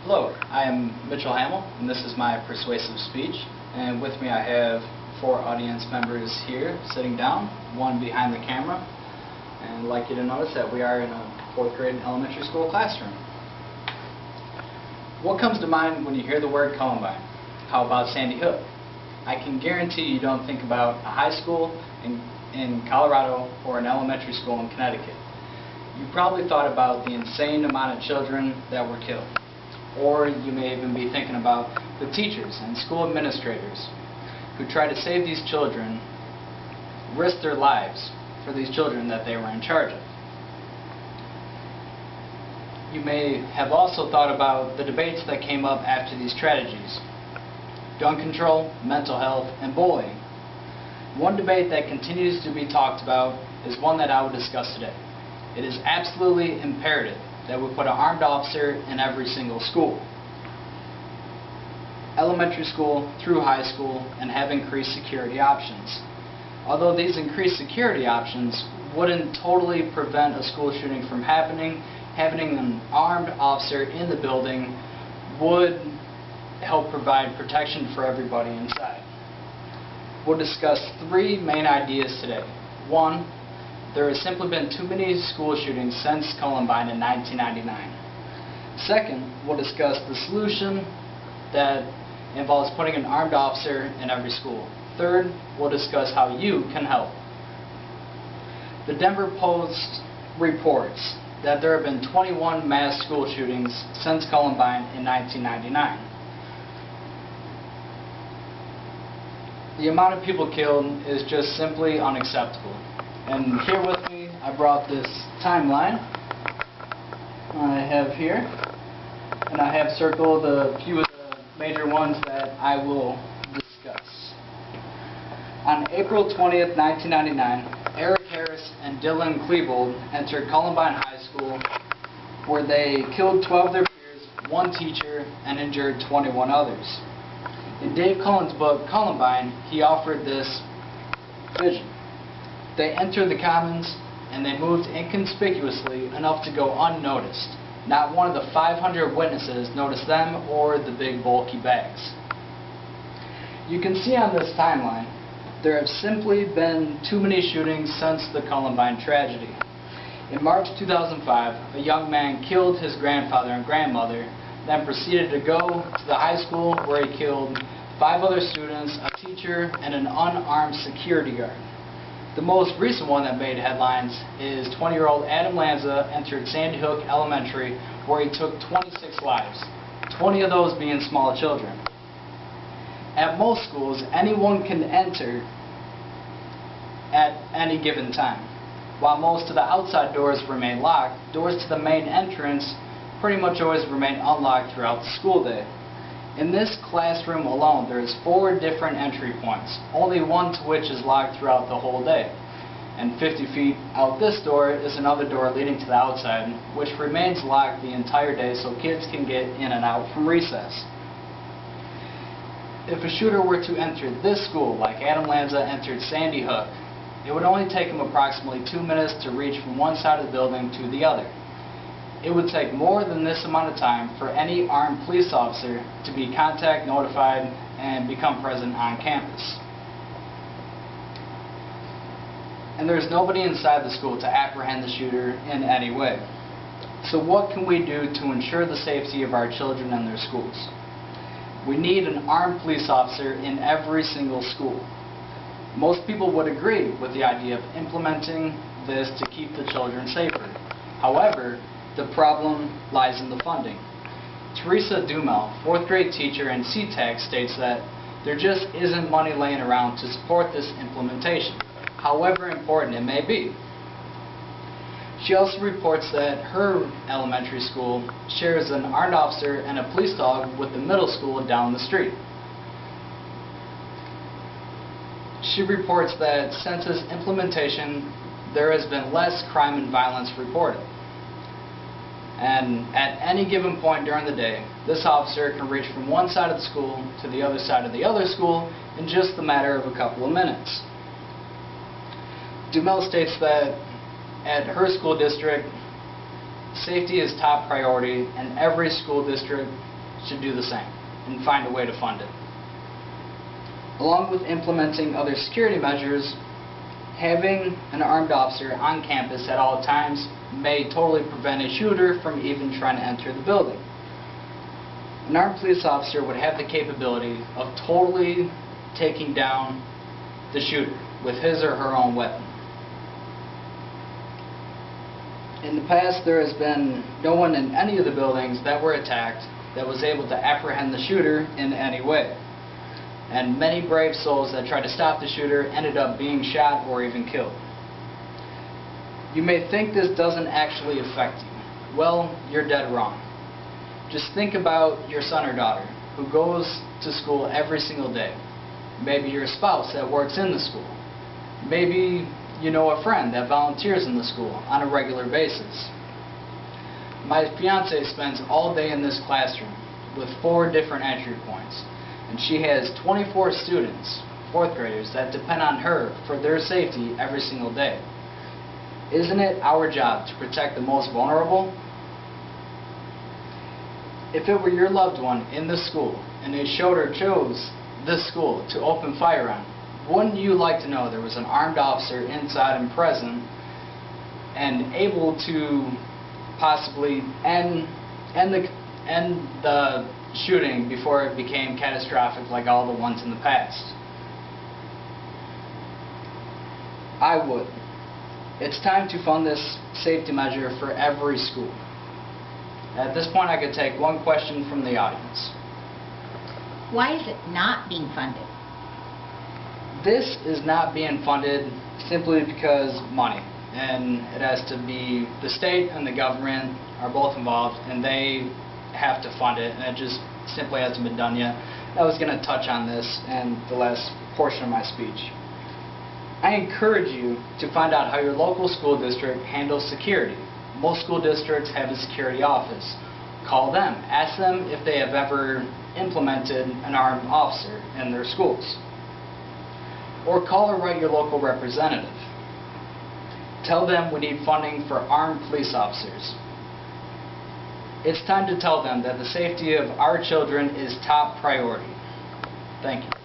Hello, I am Mitch Hammill, and this is my persuasive speech. And with me I have 4 audience members here sitting down, 1 behind the camera. And I'd like you to notice that we are in a 4th grade elementary school classroom. What comes to mind when you hear the word Columbine? How about Sandy Hook? I can guarantee you don't think about a high school in Colorado or an elementary school in Connecticut. You probably thought about the insane amount of children that were killed. Or you may even be thinking about the teachers and school administrators who tried to save these children, risk their lives for these children that they were in charge of. You may have also thought about the debates that came up after these tragedies: gun control, mental health, and bullying. One debate that continues to be talked about is one that I will discuss today. It is absolutely imperative that we put an armed officer in every single school, elementary school through high school, and have increased security options. Although these increased security options wouldn't totally prevent a school shooting from happening, having an armed officer in the building would help provide protection for everybody inside. We'll discuss 3 main ideas today. 1, there has simply been too many school shootings since Columbine in 1999. 2nd, we'll discuss the solution that involves putting an armed officer in every school. 3rd, we'll discuss how you can help. The Denver Post reports that there have been 21 mass school shootings since Columbine in 1999. The amount of people killed is just simply unacceptable. And here with me, I brought this timeline I have here, and I have circled a few of the major ones that I will discuss. On April 20th, 1999, Eric Harris and Dylan Klebold entered Columbine High School, where they killed 12 of their peers, 1 teacher, and injured 21 others. In Dave Cullen's book, Columbine, he offered this vision. They entered the Commons, and they moved inconspicuously enough to go unnoticed. Not one of the 500 witnesses noticed them or the big bulky bags. You can see on this timeline, there have simply been too many shootings since the Columbine tragedy. In March 2005, a young man killed his grandfather and grandmother, then proceeded to go to the high school where he killed 5 other students, a teacher, and an unarmed security guard. The most recent one that made headlines is 20-year-old Adam Lanza entered Sandy Hook Elementary, where he took 26 lives, 20 of those being small children. At most schools, anyone can enter at any given time. While most of the outside doors remain locked, doors to the main entrance pretty much always remain unlocked throughout the school day. In this classroom alone, there is 4 different entry points, only one to which is locked throughout the whole day. And 50 feet out this door is another door leading to the outside, which remains locked the entire day so kids can get in and out from recess. If a shooter were to enter this school like Adam Lanza entered Sandy Hook, it would only take him approximately 2 minutes to reach from one side of the building to the other. It would take more than this amount of time for any armed police officer to be contact notified and become present on campus. And there's nobody inside the school to apprehend the shooter in any way. So what can we do to ensure the safety of our children and their schools? We need an armed police officer in every single school. Most people would agree with the idea of implementing this to keep the children safer. However, the problem lies in the funding. Teresa Dumel, 4th grade teacher and CTAC, states that there just isn't money laying around to support this implementation, however important it may be. She also reports that her elementary school shares an armed officer and a police dog with the middle school down the street. She reports that since this implementation, there has been less crime and violence reported. And at any given point during the day, this officer can reach from one side of the school to the other side of the other school in just the matter of a couple of minutes. Dumel states that at her school district, safety is top priority, and every school district should do the same and find a way to fund it. Along with implementing other security measures, having an armed officer on campus at all times may totally prevent a shooter from even trying to enter the building. An armed police officer would have the capability of totally taking down the shooter with his or her own weapon. In the past, there has been no one in any of the buildings that were attacked that was able to apprehend the shooter in any way. And many brave souls that tried to stop the shooter ended up being shot or even killed. You may think this doesn't actually affect you. Well, you're dead wrong. Just think about your son or daughter who goes to school every single day. Maybe your spouse that works in the school. Maybe you know a friend that volunteers in the school on a regular basis. My fiance spends all day in this classroom with 4 different entry points, and she has 24 students, 4th graders, that depend on her for their safety every single day. Isn't it our job to protect the most vulnerable? If it were your loved one in the school and they showed or chose this school to open fire on, wouldn't you like to know there was an armed officer inside and present and able to possibly end the shooting before it became catastrophic like all the ones in the past? I would. It's time to fund this safety measure for every school. At this point, I could take one question from the audience. Why is it not being funded? This is not being funded simply because money, and it has to be the state and the government are both involved, and they have to fund it, and it just simply hasn't been done yet. I was going to touch on this in the last portion of my speech. I encourage you to find out how your local school district handles security. Most school districts have a security office. Call them. Ask them if they have ever implemented an armed officer in their schools. Or call or write your local representative. Tell them we need funding for armed police officers. It's time to tell them that the safety of our children is top priority. Thank you.